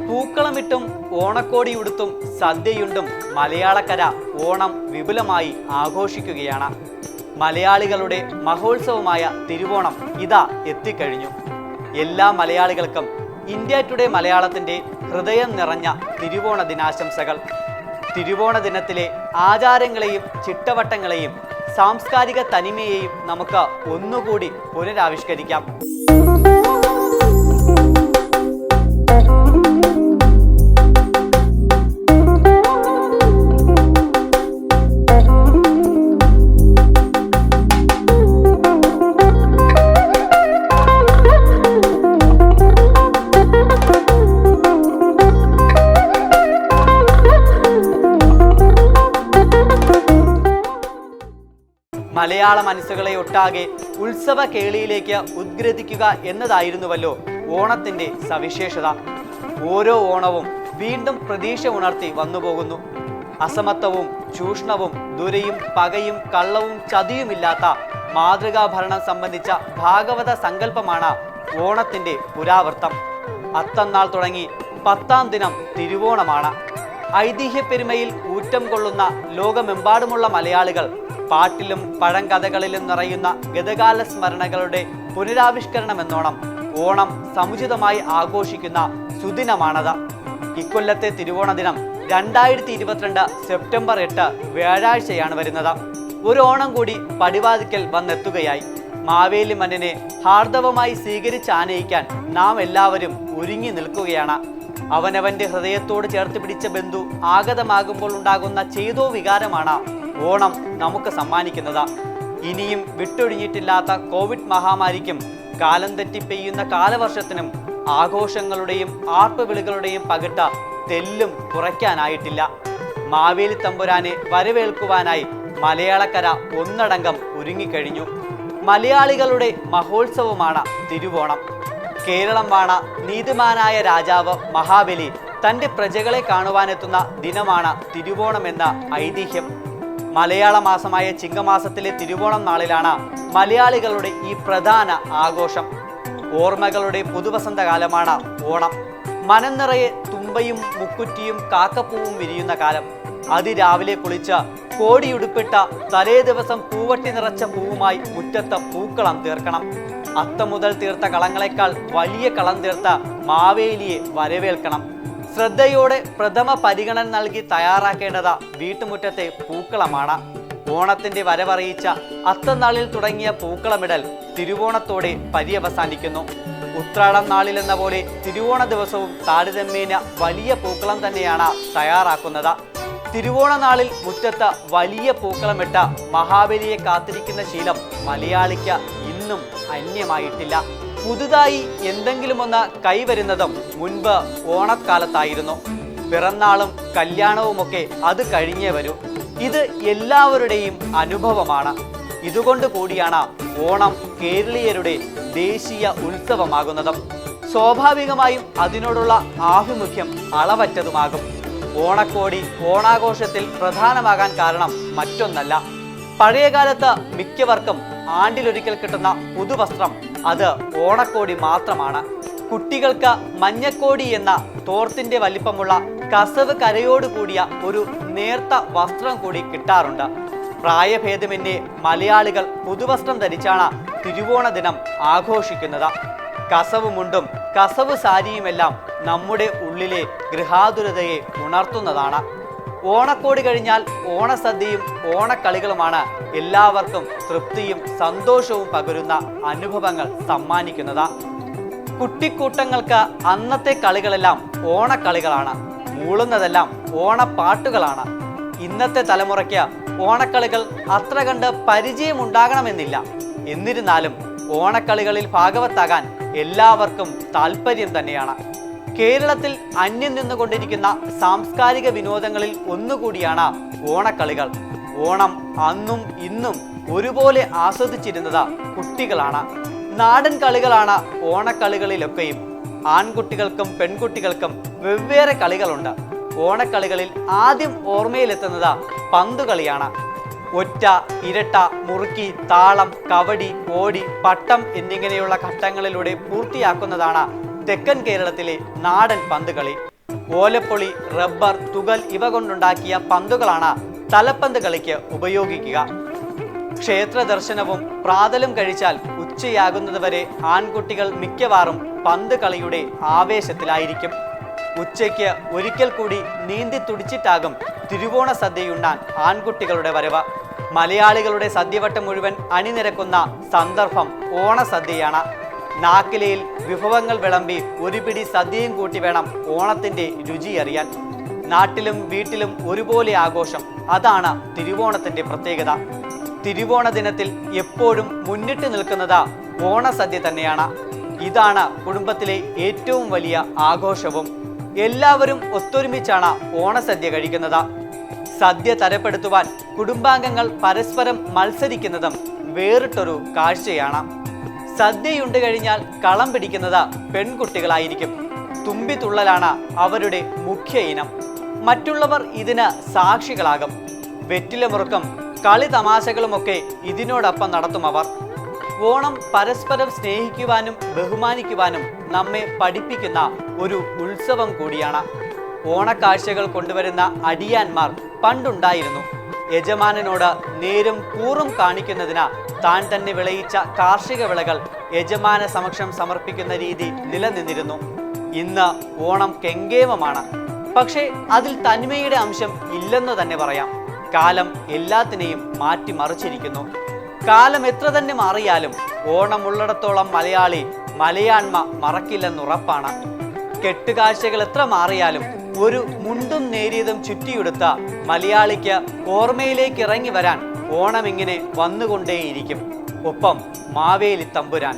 പൂക്കളമിട്ടും ഓണക്കോടിയുടുത്തും സദ്യയുണ്ടും മലയാളക്കര ഓണം വിപുലമായി ആഘോഷിക്കുകയാണ്. മലയാളികളുടെ മഹോത്സവമായ തിരുവോണം ഇതാ എത്തിക്കഴിഞ്ഞു. എല്ലാ മലയാളികൾക്കും ഇന്ത്യ ടുഡേ മലയാളത്തിൻ്റെ ഹൃദയം നിറഞ്ഞ തിരുവോണ ദിനാശംസകൾ. തിരുവോണ ദിനത്തിലെ ആചാരങ്ങളെയും ചിട്ടവട്ടങ്ങളെയും സാംസ്കാരിക തനിമയെയും നമുക്ക് ഒന്നുകൂടി പുനരാവിഷ്കരിക്കാം. മലയാള മനസ്സുകളെ ഒട്ടാകെ ഉത്സവ കേളിയിലേക്ക് ഉദ്ഗ്രഥിക്കുക എന്നതായിരുന്നുവല്ലോ ഓണത്തിൻ്റെ സവിശേഷത. ഓരോ ഓണവും വീണ്ടും പ്രതീക്ഷ ഉണർത്തി വന്നുപോകുന്നു. അസമത്വവും ചൂഷണവും ദുരയും പകയും കള്ളവും ചതിയുമില്ലാത്ത മാതൃകാഭരണം സംബന്ധിച്ച ഭാഗവത സങ്കല്പമാണ് ഓണത്തിൻ്റെ പുരാവൃത്തം. അത്തന്നാൾ തുടങ്ങി 10ാം ദിനം തിരുവോണമാണ്. ഐതിഹ്യപ്പെരുമയിൽ ഊറ്റം കൊള്ളുന്ന ലോകമെമ്പാടുമുള്ള മലയാളികൾ പാട്ടിലും പഴങ്കഥകളിലും നിറയുന്ന ഗതകാല സ്മരണകളുടെ പുനരാവിഷ്കരണമെന്നോണം ഓണം സമുചിതമായി ആഘോഷിക്കുന്ന സുദിനമാണത്. ഇക്കൊല്ലത്തെ തിരുവോണ ദിനം 2022 സെപ്റ്റംബർ 8 വ്യാഴാഴ്ചയാണ് വരുന്നത്. ഒരു ഓണം കൂടി പടിവാതിക്കൽ വന്നെത്തുകയായി. മാവേലി മന്നനെ ഹാർദവമായി സ്വീകരിച്ചാനയിക്കാൻ നാം എല്ലാവരും ഒരുങ്ങി നിൽക്കുകയാണ്. അവനവന്റെ ഹൃദയത്തോട് ചേർത്ത് പിടിച്ച ബന്ധു ആഗതമാകുമ്പോൾ ഉണ്ടാകുന്ന ചേതോ വികാരമാണ് ഓണം നമുക്ക് സമ്മാനിക്കുന്നത്. ഇനിയും വിട്ടൊഴിഞ്ഞിട്ടില്ലാത്ത കോവിഡ് മഹാമാരിക്കും കാലം തെറ്റി പെയ്യുന്ന കാലവർഷത്തിനും ആഘോഷങ്ങളുടെയും ആർപ്പുവിളികളുടെയും പകിട്ട തെല്ലും കുറയ്ക്കാനായിട്ടില്ല. മാവേലി തമ്പുരാനെ വരവേൽക്കുവാനായി മലയാളക്കര ഒന്നടങ്കം ഒരുങ്ങിക്കഴിഞ്ഞു. മലയാളികളുടെ മഹോത്സവമാണ് തിരുവോണം. കേരളം വാണ നീതിമാനായ രാജാവ് മഹാബലി തൻ്റെ പ്രജകളെ കാണുവാനെത്തുന്ന ദിനമാണ് തിരുവോണമെന്ന ഐതിഹ്യം. മലയാള മാസമായ ചിങ്ങമാസത്തിലെ തിരുവോണം നാളിലാണ് മലയാളികളുടെ ഈ പ്രധാന ആഘോഷം. ഓർമ്മകളുടെ പുതുവസന്തകാലമാണ് ഓണം. മനം നിറയെ തുമ്പയും മുക്കുറ്റിയും കാക്കപ്പൂവും വിരിയുന്ന കാലം. അതിരാവിലെ കുളിച്ച് കോടിയുടുപ്പിട്ട തലേ ദിവസം പൂവട്ടി നിറച്ച പൂവുമായി മുറ്റത്ത് പൂക്കളം തീർക്കണം. അത്ത മുതൽ തീർത്ത കളങ്ങളെക്കാൾ വലിയ കളം തീർത്ത മാവേലിയെ വരവേൽക്കണം. ശ്രദ്ധയോടെ പ്രഥമ പരിഗണന നൽകി തയ്യാറാക്കേണ്ടത് വീട്ടുമുറ്റത്തെ പൂക്കളമാണ്. ഓണത്തിന്റെ വരവറിയിച്ച അത്തനാളിൽ തുടങ്ങിയ പൂക്കളമിടൽ തിരുവോണത്തോടെ പര്യവസാനിക്കുന്നു. ഉത്രാടം നാളിലെന്ന പോലെ തിരുവോണ ദിവസവും താരതമ്യേന വലിയ പൂക്കളം തന്നെയാണ് തയ്യാറാക്കുന്നത്. തിരുവോണ നാളിൽ മുറ്റത്ത് വലിയ പൂക്കളമിട്ട മഹാബലിയെ കാത്തിരിക്കുന്ന ശീലം മലയാളിക്ക് ഇന്നും അന്യമായിട്ടില്ല. പുതുതായി എന്തെങ്കിലും ഒന്ന് കൈവരുന്നതും മുൻപ് ഓണക്കാലത്തായിരുന്നു. പിറന്നാളും കല്യാണവുമൊക്കെ അത് കഴിഞ്ഞേ വരൂ. ഇത് എല്ലാവരുടെയും അനുഭവമാണ്. ഇതുകൊണ്ട് കൂടിയാണ് ഓണം കേരളീയരുടെ ദേശീയ ഉത്സവമാകുന്നതും. സ്വാഭാവികമായും അതിനോടുള്ള ആഭിമുഖ്യം അളവറ്റതുമാകും. ഓണക്കോടി ഓണാഘോഷത്തിൽ പ്രധാനമാകാൻ കാരണം മറ്റൊന്നല്ല. പഴയകാലത്ത് മിക്കവർക്കും ആണ്ടിലൊരിക്കൽ കിട്ടുന്ന പുതുവസ്ത്രം അത് ഓണക്കോടി മാത്രമാണ്. കുട്ടികൾക്ക് മഞ്ഞക്കോടി എന്ന തോർത്തിന്റെ വലിപ്പമുള്ള കസവ് കരയോട് കൂടിയ ഒരു നേർത്ത വസ്ത്രം കൂടി കിട്ടാറുണ്ട്. പ്രായഭേദമന്യേ മലയാളികൾ പുതുവസ്ത്രം ധരിച്ചാണ് തിരുവോണ ദിനം ആഘോഷിക്കുന്നത്. കസവ് മുണ്ടും കസവ് സാരിയുമെല്ലാം നമ്മുടെ ഉള്ളിലെ ഗൃഹാതുരതയെ ഉണർത്തുന്നതാണ്. ഓണക്കോടി കഴിഞ്ഞാൽ ഓണസദ്യയും ഓണക്കളികളുമാണ് എല്ലാവർക്കും തൃപ്തിയും സന്തോഷവും പകരുന്ന അനുഭവങ്ങൾ സമ്മാനിക്കുന്നത്. കുട്ടിക്കൂട്ടങ്ങൾക്ക് അന്നത്തെ കളികളെല്ലാം ഓണക്കളികളാണ്. മൂളുന്നതെല്ലാം ഓണപ്പാട്ടുകളാണ്. ഇന്നത്തെ തലമുറയ്ക്ക് ഓണക്കളികൾ അത്ര കണ്ട് പരിചയമുണ്ടാകണമെന്നില്ല. എന്നിരുന്നാലും ഓണക്കളികളിൽ ഭാഗവത്താകാൻ എല്ലാവർക്കും താല്പര്യം തന്നെയാണ്. കേരളത്തിൽ അന്യം നിന്നുകൊണ്ടിരിക്കുന്ന സാംസ്കാരിക വിനോദങ്ങളിൽ ഒന്നുകൂടിയാണ് ഓണക്കളികൾ. ഓണം അന്നും ഇന്നും ഒരുപോലെ ആസ്വദിച്ചിരുന്നത് കുട്ടികളാണ്. നാടൻ കളികളാണ് ഓണക്കളികളിലൊക്കെയും. ആൺകുട്ടികൾക്കും പെൺകുട്ടികൾക്കും വെവ്വേറെ കളികളുണ്ട്. ഓണക്കളികളിൽ ആദ്യം ഓർമ്മയിലെത്തുന്നത് പന്തുകളിയാണ്. ഒറ്റ, ഇരട്ട, മുറുക്കി, താളം, കവടി, ഓടി, പട്ടം എന്നിങ്ങനെയുള്ള ഘട്ടങ്ങളിലൂടെ പൂർത്തിയാക്കുന്നതാണ് തെക്കൻ കേരളത്തിലെ നാടൻ പന്തുകളി. ഓലപ്പൊളി, റബ്ബർ, തുകൽ ഇവ കൊണ്ടുണ്ടാക്കിയ പന്തുകളാണ് തലപ്പന്ത് കളിക്ക് ഉപയോഗിക്കുക. ക്ഷേത്ര ദർശനവും പ്രാതലും കഴിച്ചാൽ ഉച്ചയാകുന്നതുവരെ ആൺകുട്ടികൾ മിക്കവാറും പന്ത് കളിയുടെ ആവേശത്തിലായിരിക്കും. ഉച്ചയ്ക്ക് ഒരിക്കൽ കൂടി നീന്തി തുടിച്ചിട്ടാകും തിരുവോണ സദ്യയുണ്ണാൻ ആൺകുട്ടികളുടെ വരവ്. മലയാളികളുടെ സദ്യവട്ടം മുഴുവൻ അണിനിരക്കുന്ന സന്ദർഭം ഓണസദ്യയാണ്. നാക്കിലയിൽ വിഭവങ്ങൾ വിളമ്പി ഒരു പിടി സദ്യയും കൂട്ടി വേണം ഓണത്തിൻ്റെ രുചി അറിയാൻ. നാട്ടിലും വീട്ടിലും ഒരുപോലെ ആഘോഷം, അതാണ് തിരുവോണത്തിൻ്റെ പ്രത്യേകത. തിരുവോണ ദിനത്തിൽ എപ്പോഴും മുന്നിട്ട് നിൽക്കുന്നത് ഓണസദ്യ തന്നെയാണ്. ഇതാണ് കുടുംബത്തിലെ ഏറ്റവും വലിയ ആഘോഷവും. എല്ലാവരും ഒത്തൊരുമിച്ചാണ് ഓണസദ്യ കഴിക്കുന്നത്. സദ്യ തരപ്പെടുത്തുവാൻ കുടുംബാംഗങ്ങൾ പരസ്പരം മത്സരിക്കുന്നതും വേറിട്ടൊരു കാഴ്ചയാണ്. സദ്യയുണ്ട് കഴിഞ്ഞാൽ കളം പിടിക്കുന്നത് പെൺകുട്ടികളായിരിക്കും. തുമ്പിത്തുള്ളലാണ് അവരുടെ മുഖ്യ ഇനം. മറ്റുള്ളവർ ഇതിന് സാക്ഷികളാകും. വെറ്റിലമുറുക്കം, കളി തമാശകളുമൊക്കെ ഇതിനോടൊപ്പം നടത്തും അവർ. ഓണം പരസ്പരം സ്നേഹിക്കുവാനും ബഹുമാനിക്കുവാനും നമ്മെ പഠിപ്പിക്കുന്ന ഒരു ഉത്സവം കൂടിയാണ്. ഓണക്കാഴ്ചകൾ കൊണ്ടുവരുന്ന അടിയാന്മാർ പണ്ടുണ്ടായിരുന്നു. യജമാനനോട് നേരും കൂറും കാണിക്കുന്നതിന് താൻ തന്നെ വിളയിച്ച കാർഷിക വിളകൾ യജമാന സമക്ഷം സമർപ്പിക്കുന്ന രീതി നിലനിന്നിരുന്നു. ഇന്ന് ഓണം കെങ്കേമമാണ്. പക്ഷേ അതിൽ തനിമയുടെ അംശം ഇല്ലെന്ന് തന്നെ പറയാം. കാലം എല്ലാത്തിനെയും മാറ്റിമറിച്ചിരിക്കുന്നു. കാലം എത്ര തന്നെ മാറിയാലും ഓണമുള്ളിടത്തോളം മലയാളി മലയാണ്മ മറക്കില്ലെന്നുറപ്പാണ്. കെട്ടുകാഴ്ചകൾ എത്ര മാറിയാലും ഒരു മുണ്ടും നേരിയതും ചുറ്റിയെടുത്ത മലയാളിക്ക് ഓർമ്മയിലേക്ക് ഇറങ്ങി വരാൻ ഓണം ഇങ്ങനെ വന്നുകൊണ്ടേയിരിക്കും. ഒപ്പം മാവേലി തമ്പുരാൻ.